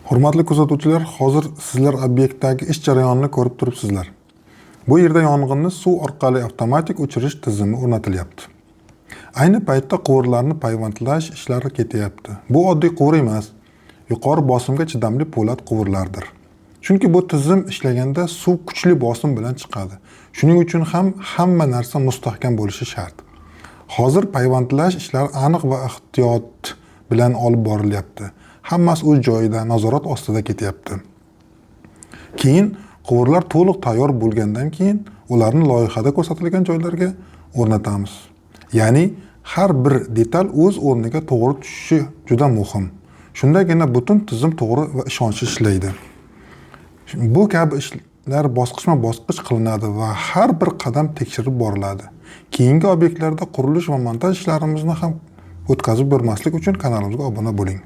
Hurmatli kuzatuvchilar, hozir sizlar obyektdagi ish jarayonini ko'rib turibsizlar. Bu yerda yong'inni suv orqali avtomatik o'chirish tizimi o'rnatilyapti. Ayni paytda quvurlarni payvandlash ishlari ketyapti. Bu oddiy quvur emas, yuqori bosimga chidamli po'lat quvurlardir. Chunki bu tizim ishlaganda suv kuchli bosim bilan chiqadi. Shuning uchun ham hamma narsa mustahkam bo'lishi shart. Hozir payvandlash ishlari aniq va ehtiyot bilan olib borilyapti. Hammasi o'z joyida, nazorat ostida ketyapti. Keyin quvurlar to'liq tayyor bo'lgandan keyin ularni loyihada ko'rsatilgan joylarga o'rnatamiz. Ya'ni har bir detal o'z o'rniga to'g'ri tushishi juda muhim. Shundagina butun tizim to'g'ri va ishonchli ishlaydi. Bu kabi ishlar bosqichma-bosqich qilinadi va har bir qadam tekshirib boriladi. Keyingi obyektlarda qurilish va montaj ishlarimizni ham o'tkazib bermaslik uchun kanalimizga obuna bo'ling.